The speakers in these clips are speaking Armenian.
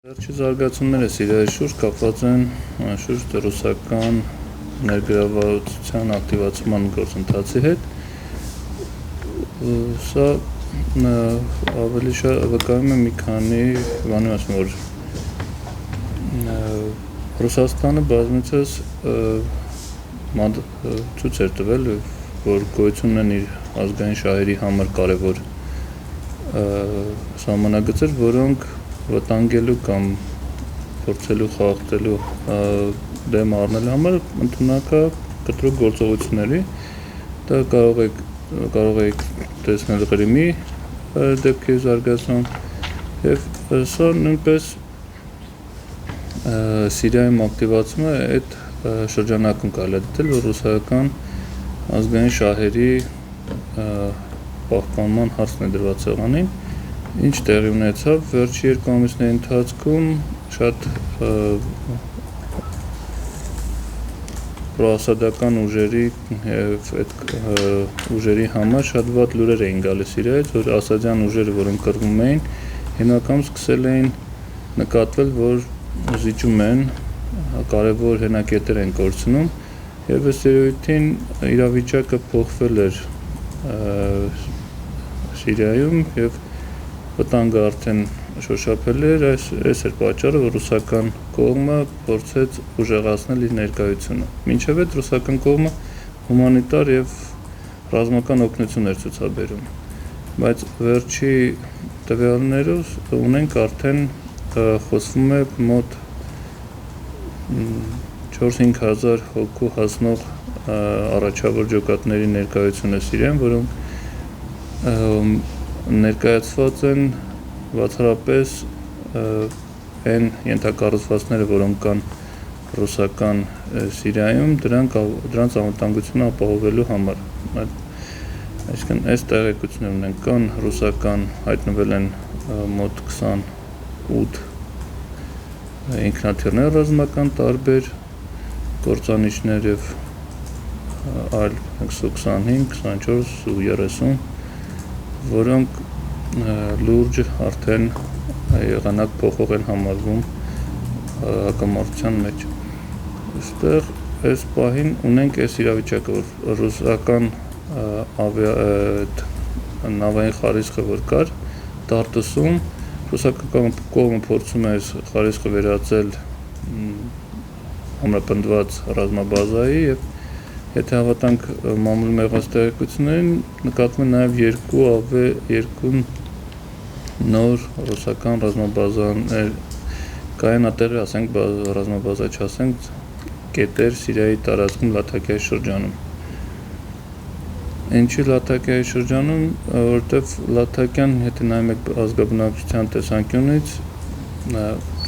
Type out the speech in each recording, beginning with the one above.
Վերջի զարգացումները Սիրիայի շուրջ կապված են շուրջ ռուսական ներգրավվածության ակտիվացման գործընթացի հետ։ Սա ավելի շատ վկայում է մի քանի բանի մասին, որ Ռուսաստանը բազմիցս ցույց էր տվել, որ գոյություն ունեն իր ազգային շահերի համար կարևոր սահմանագծեր, որոնք վտանգելու կամ փորձելու խախտելու դեմ առնելու համար ընդունակ է կտրուկ գործողությունների։ Դա կարող եք տեսնել Ղրիմի դեպքի զարգացում եւ սա նույնպես Սիրիայում ակտիվացումը այդ շրջանակում կարելի է դիտել, որ ռուսական ազգային շահերի պահպանման հարցն է դրված սեղանին, ինչ տեղի ունեցավ վերջի երկու ամիսների ընթացքում շատ պրոասադական ուժերի եւ այդ ուժերի համար շատ վատ լուրեր էին գալիս Սիրիայից, որ ասադյան ուժերը, որոնք կռվում էին, հիմնականում սկսել էին նկատվել, որ զիջում են, կարևոր հենակետեր են կորցնում եւ ըստ երևույթին իրավիճակը փոխվել էր Սիրիայում եւ վտանգը արդեն շոշափել էր, այս էր պատճառը, որ ռուսական կողմը փորձեց ուժեղացնել իր ներկայությունը։ Մինչև այդ ռուսական կողմը հումանիտար եւ ռազմական օգնություն էր ցուցաբերում, բայց վերջի տվյալներով ունենք արդեն խոսվում է մոտ 4-5 հազար հոգու հասնող առաջավոր ջոկատների ներկայությունը Սիրիայում, որոնք ներկայացված են բացառապես այն ենթակառուցվածքները, որոնք կան ռուսական Սիրիայում, դրանց անվտանգությունը ապահովելու համար։ Այսինքն այս տեղեկությունները ունենք, կան ռուսական հայտնվել են մոտ 28 ինքնաթիռներ ռազմական տարբեր կործանիչներ եւ այլ 25, 24 ու 30, որոնք լուրջ արդեն եղանակ փոխող են համարվում հակամարտության մեջ։ Այստեղ այս պահին ունենք այս իրավիճակը, որ ռուսական նավային խարիսխը որ կար Տարտուսում, ռուսական կողմը փորձում է այս խարիսխը վերածել ամրապնդված ռազմաբազայի եւ եթե հավատանք մամուլի մեղված տեղեկություններին, նկատվում է նաեւ երկու նոր ռուսական ռազմաբազաներ կայանատեղի, ասենք ռազմաբազա չասենք, կետեր Սիրիայի տարածքում Լաթաքիայի շրջանում։ Ինչի Լաթաքիայի շրջանում, որտեվ Լաթաքիան, եթե նայում եք ազգաբնակչության տեսանկյունից,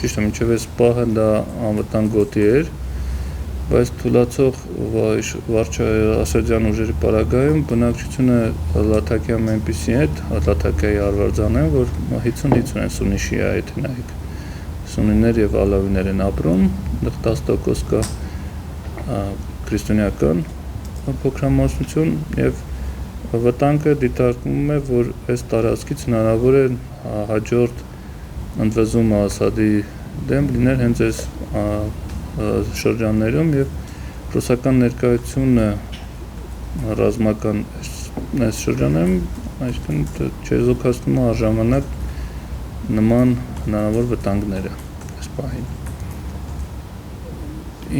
ճիշտ է, մինչև այս պահը դա անվտանգ գոտի էր, բայց թուլացող ասադյան ուժերի պարագայում բնակչությունը Լաթաքիայում այնպիսի է, Լաթաքիայի արվարձաններում, որ 50-50 են սուննի շիա, եթե նայեք, սուննիներ եւ ալավիներ են ապրում, 10% կա քրիստոնեական փոքրամասնություն եւ վտանգը դիտարկվում է, որ այս տարածքից հնարավոր է հաջորդ ընդվզումը Ասադի դեմ լիներ հենց այս շրջաններում եւ ռուսական ներկայությունը ռազմական այս շրջաններում, այսինքն չեզոքացնում է առժամանակ նման հնարավոր վտանգները այս պահին։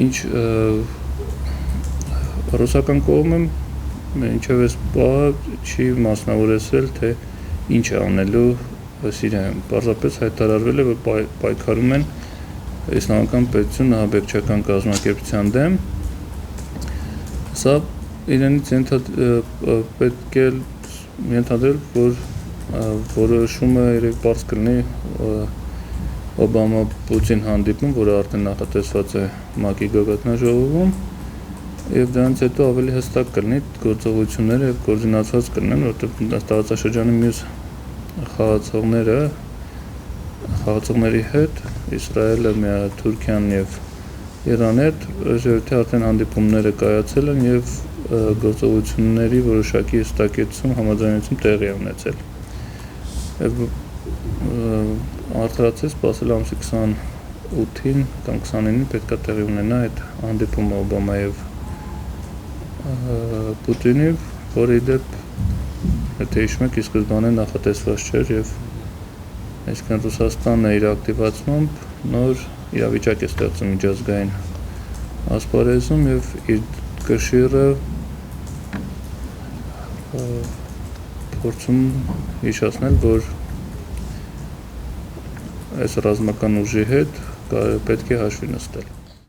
Ինչ ռուսական կողմը մինչև այս պահը չի մասնավորեցրել, թե ինչ է անելու Սիրիայում։ Պարզապես հայտարարվել է, որ պայքարում են իսլամական պետություն ահաբեկչական կազմակերպության դեմ։ Սա իրենից պետք է ենթադրել, որ որոշումը երեք բարձ կլինի Օբամա-Պուտին հանդիպում, որը արդեն նախատեսված է ՄԱԿ-ի գագաթնաժողովում, եւ դրանից հետո ավելի հստակ կլինի գործողությունները եւ կոորդինացված կլինեն, որովհետեւ տարածաշրջանի մյուս խաղացողների հետ Իսրայելը, Թուրքիան եւ Իրանը ժողովրդի արդեն հանդիպումները կայացել են եւ գործողությունների որոշակի հստակեցում համաձայնություն տեղի է ունեցել։ Արդարացել սպասել ամսի 28-ին կամ 29-ին պետք է տեղի ունենա այդ հանդիպումը Օբամայի եւ Պուտինի, որը ի դեպ, եթե հիշում եք, ի սկզբանե նախատեսված չէր եւ այսինքն Ռուսաստանը իր ակտիվացմամբ նոր իրավիճակ է ստեղծում միջազգային ասպարեզում եւ իր կշիռը փորձում հիշեցնել, որ այս ռազմական ուժի հետ պետք է հաշվի նստել։